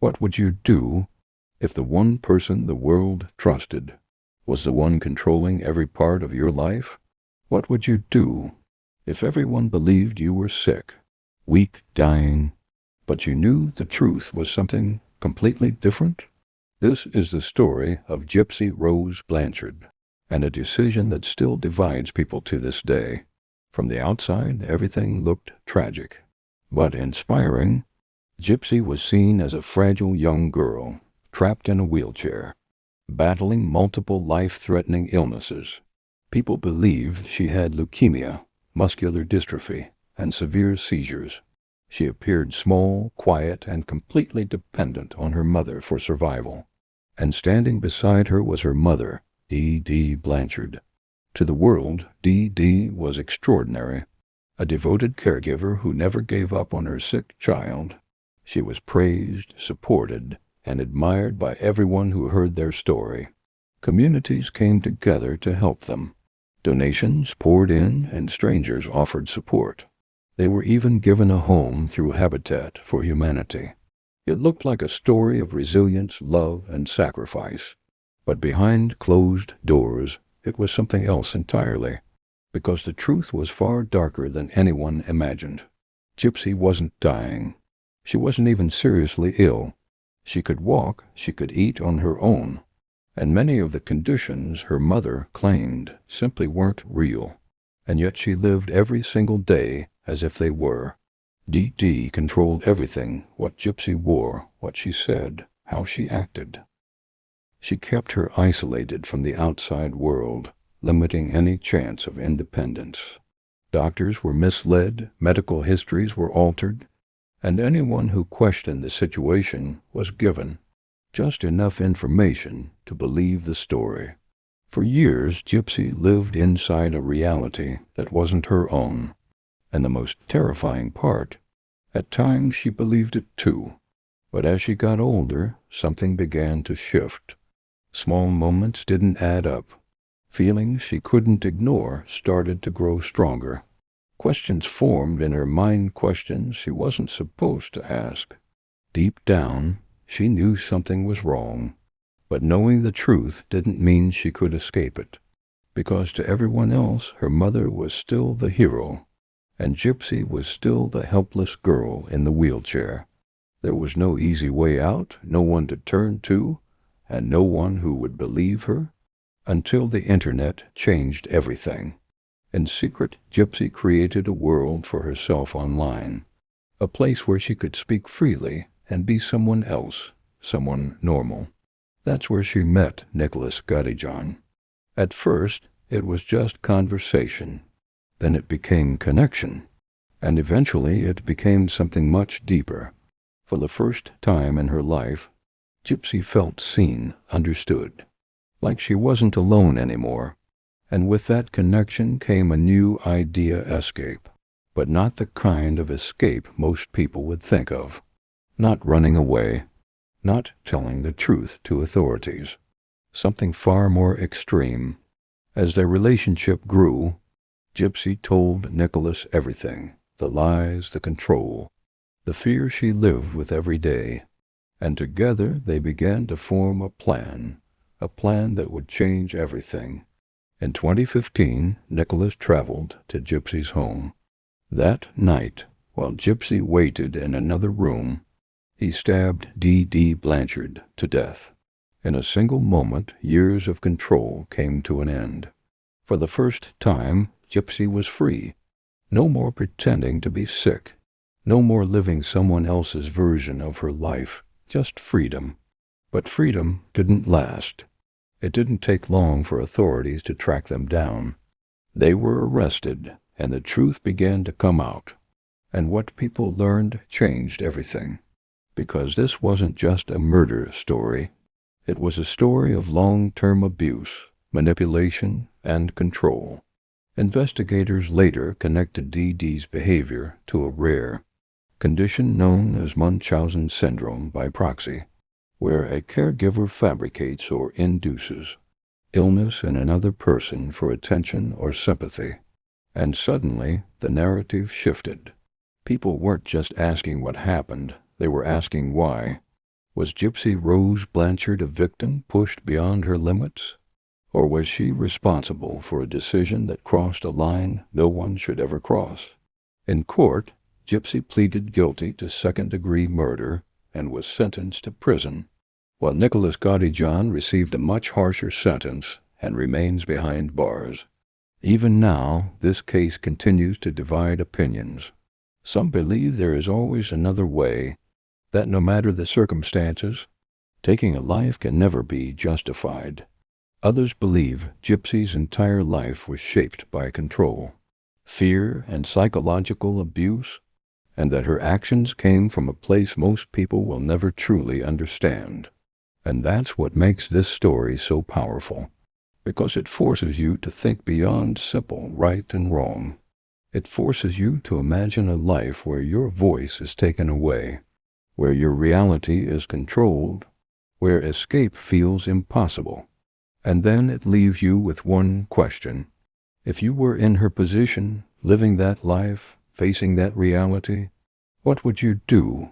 What would you do if the one person the world trusted was the one controlling every part of your life? What would you do if everyone believed you were sick, weak, dying, but you knew the truth was something completely different? This is the story of Gypsy Rose Blanchard, and a decision that still divides people to this day. From the outside, everything looked tragic, but inspiring. Gypsy was seen as a fragile young girl, trapped in a wheelchair, battling multiple life-threatening illnesses. People believed she had leukemia, muscular dystrophy, and severe seizures. She appeared small, quiet, and completely dependent on her mother for survival. And standing beside her was her mother, Dee Blanchard. To the world, Dee was extraordinary, a devoted caregiver who never gave up on her sick child. She was praised, supported, and admired by everyone who heard their story. Communities came together to help them. Donations poured in, and strangers offered support. They were even given a home through Habitat for Humanity. It looked like a story of resilience, love, and sacrifice. But behind closed doors, it was something else entirely, because the truth was far darker than anyone imagined. Gypsy wasn't dying. She wasn't even seriously ill. She could walk, she could eat on her own, and many of the conditions her mother claimed simply weren't real, and yet she lived every single day as if they were. Dee controlled everything, what Gypsy wore, what she said, how she acted. She kept her isolated from the outside world, limiting any chance of independence. Doctors were misled, medical histories were altered, and anyone who questioned the situation was given just enough information to believe the story. For years, Gypsy lived inside a reality that wasn't her own, and the most terrifying part, at times she believed it too. But as she got older, something began to shift. Small moments didn't add up. Feelings she couldn't ignore started to grow stronger. Questions formed in her mind, questions she wasn't supposed to ask. Deep down, she knew something was wrong, but knowing the truth didn't mean she could escape it, because to everyone else, her mother was still the hero, and Gypsy was still the helpless girl in the wheelchair. There was no easy way out, no one to turn to, and no one who would believe her, until the internet changed everything. In secret, Gypsy created a world for herself online, a place where she could speak freely and be someone else, someone normal. That's where she met Nicholas Gadijan. At first, it was just conversation. Then it became connection. And eventually it became something much deeper. For the first time in her life, Gypsy felt seen, understood, like she wasn't alone anymore. And with that connection came a new idea escape, but not the kind of escape most people would think of. Not running away, not telling the truth to authorities. Something far more extreme. As their relationship grew, Gypsy told Nicholas everything, the lies, the control, the fear she lived with every day. And together they began to form a plan that would change everything. In 2015, Nicholas traveled to Gypsy's home. That night, while Gypsy waited in another room, he stabbed Dee Blanchard to death. In a single moment, years of control came to an end. For the first time, Gypsy was free. No more pretending to be sick. No more living someone else's version of her life. Just freedom. But freedom didn't last. It didn't take long for authorities to track them down. They were arrested, and the truth began to come out. And what people learned changed everything. Because this wasn't just a murder story. It was a story of long-term abuse, manipulation, and control. Investigators later connected Dee's behavior to a rare condition known as Munchausen syndrome by proxy, where a caregiver fabricates or induces illness in another person for attention or sympathy. And suddenly, the narrative shifted. People weren't just asking what happened, they were asking why. Was Gypsy Rose Blanchard a victim pushed beyond her limits? Or was she responsible for a decision that crossed a line no one should ever cross? In court, Gypsy pleaded guilty to second-degree murder and was sentenced to prison, while Nicholas John received a much harsher sentence and remains behind bars. Even now, this case continues to divide opinions. Some believe there is always another way, that no matter the circumstances, taking a life can never be justified. Others believe Gypsy's entire life was shaped by control, fear, and psychological abuse, and that her actions came from a place most people will never truly understand. And that's what makes this story so powerful, because it forces you to think beyond simple right and wrong. It forces you to imagine a life where your voice is taken away, where your reality is controlled, where escape feels impossible. And then it leaves you with one question. If you were in her position, living that life, facing that reality, what would you do?